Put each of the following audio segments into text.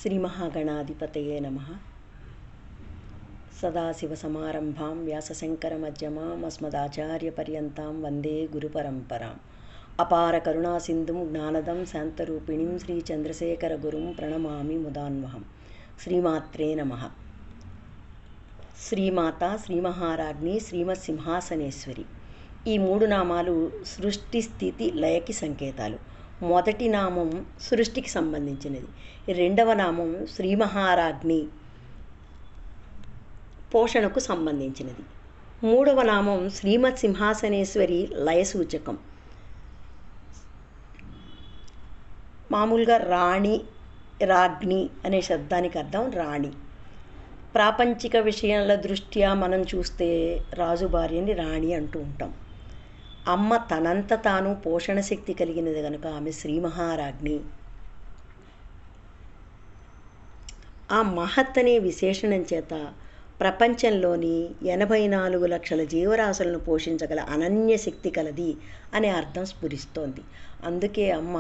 శ్రీమహాగణాధిపతయే నమః. సదాశివసమారంభాం వ్యాసశంకరమధ్యమాం అస్మదాచార్యపర్యంతాం వందే గురుపరంపరాం. అపార కరుణాసింధుం జ్ఞానదం శాంతరూపిణీం శ్రీచంద్రశేఖరగురుం ప్రణమామి ముదాన్వహం. శ్రీమాత్రే నమః. శ్రీమాత, శ్రీమహారాజ్ఞి, శ్రీమత్సింహాసనేశ్వరి ఈ మూడు నామాలు సృష్టి, స్థితి, లయకి సంకేతాలు. మొదటి నామం సృష్టికి సంబంధించినది. రెండవ నామం శ్రీ మహారాజ్ఞి పోషణకు సంబంధించినది. మూడవ నామం శ్రీమత్ సింహాసనేశ్వరి లయ సూచకం. మామూలుగా రాణి, రాజ్ఞి అనే శబ్దానికి అర్థం రాణి. ప్రాపంచిక విషయాల దృష్ట్యా మనం చూస్తే రాజు భార్యని రాణి అంటూ ఉంటాం. అమ్మ తనంత తాను పోషణ శక్తి కలిగినది కనుక ఆమె శ్రీ మహారాజ్ఞి. ఆ మహత్ అనే విశేషణం చేత ప్రపంచంలోని 84 లక్షల జీవరాశులను పోషించగల అనన్య శక్తి కలది అనే అర్థం స్ఫురిస్తోంది. అందుకే అమ్మ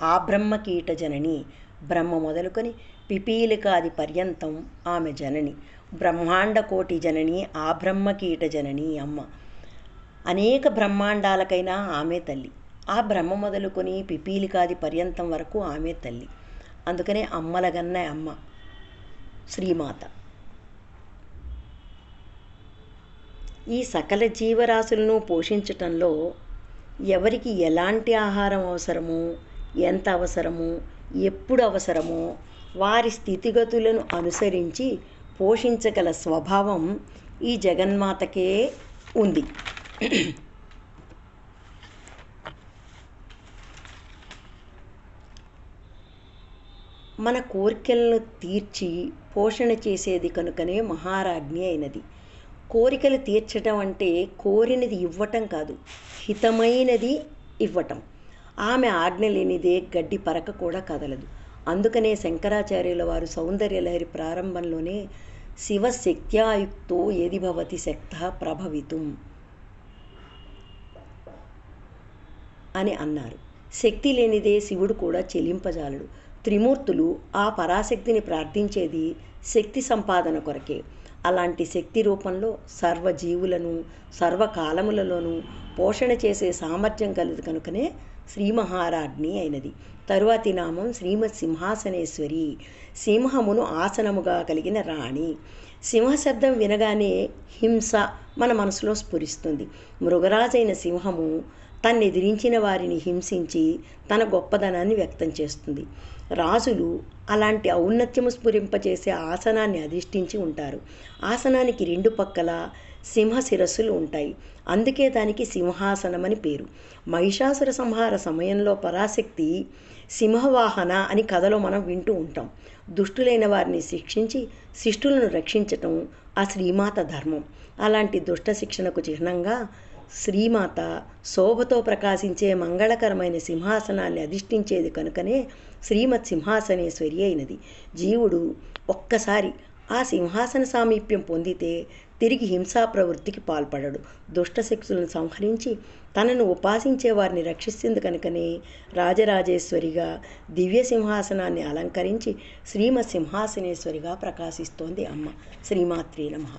ఆ బ్రహ్మకీట జనని. బ్రహ్మ మొదలుకొని పిపీలికాది పర్యంతం ఆమె జనని. బ్రహ్మాండ కోటి జనని, ఆ బ్రహ్మకీట జనని అమ్మ. అనేక బ్రహ్మాండాలకైనా ఆమె తల్లి. ఆ బ్రహ్మ మొదలుకొని పిపీలికాది పర్యంతం వరకు ఆమె తల్లి. అందుకనే అమ్మలగన్న అమ్మ శ్రీమాత. ఈ సకల జీవరాశులను పోషించటంలో ఎవరికి ఎలాంటి ఆహారం అవసరమో, ఎంత అవసరమో, ఎప్పుడు అవసరమో వారి స్థితిగతులను అనుసరించి పోషించగల స్వభావం ఈ జగన్మాతకే ఉంది. మన కోరికలను తీర్చి పోషణ చేసేది కనుకనే మహారాజ్ఞి అయినది. కోరికలు తీర్చటం అంటే కోరినది ఇవ్వటం కాదు, హితమైనది ఇవ్వటం. ఆమె ఆజ్ఞ లేనిదే గడ్డి పరక కూడా కదలదు. అందుకనే శంకరాచార్యుల వారు సౌందర్యలహరి ప్రారంభంలోనే శివశక్త్యాయుక్తో ఏది భవతి శక్తః ప్రభవితుం అని అన్నారు. శక్తి లేనిదే శివుడు కూడా చెలింపజాలడు. త్రిమూర్తులు ఆ పరాశక్తిని ప్రార్థించేది శక్తి సంపాదన కొరకే. అలాంటి శక్తి రూపంలో సర్వజీవులను సర్వకాలములలోనూ పోషణ చేసే సామర్థ్యం కలదు కనుకనే శ్రీ మహారాజ్ఞి అయినది. తరువాతి నామం శ్రీమత్ సింహాసనేశ్వరి. సింహమును ఆసనముగా కలిగిన రాణి. సింహశబ్దం వినగానే హింస మన మనసులో స్ఫురిస్తుంది. మృగరాజైన సింహము తన్నెదిరించిన వారిని హింసించి తన గొప్పదనాన్ని వ్యక్తం చేస్తుంది. రాజులు అలాంటి ఔన్నత్యము స్ఫురింపచేసే ఆసనాన్ని అధిష్ఠించి ఉంటారు. ఆసనానికి రెండు పక్కల సింహ శిరస్సులు ఉంటాయి. అందుకే దానికి సింహాసనం అని పేరు. మహిషాసుర సంహార సమయంలో పరాశక్తి సింహవాహన అని కథలో మనం వింటూ ఉంటాం. దుష్టులైన వారిని శిక్షించి శిష్టులను రక్షించటం ఆ శ్రీమాత ధర్మం. అలాంటి దుష్ట శిక్షణకు చిహ్నంగా శ్రీమాత శోభతో ప్రకాశించే మంగళకరమైన సింహాసనాన్ని అధిష్ఠించేది కనుకనే శ్రీమత్ సింహాసనేశ్వరి అయినది. జీవుడు ఒక్కసారి ఆ సింహాసన సామీప్యం పొందితే తిరిగి హింసా ప్రవృత్తికి పాల్పడడు. దుష్టశక్తులను సంహరించి తనను ఉపాసించే వారిని రక్షిస్తుంది కనుకనే రాజరాజేశ్వరిగా దివ్య సింహాసనాన్ని అలంకరించి శ్రీమత్ సింహాసనేశ్వరిగా ప్రకాశిస్తోంది అమ్మ. శ్రీమాత్రే నమః.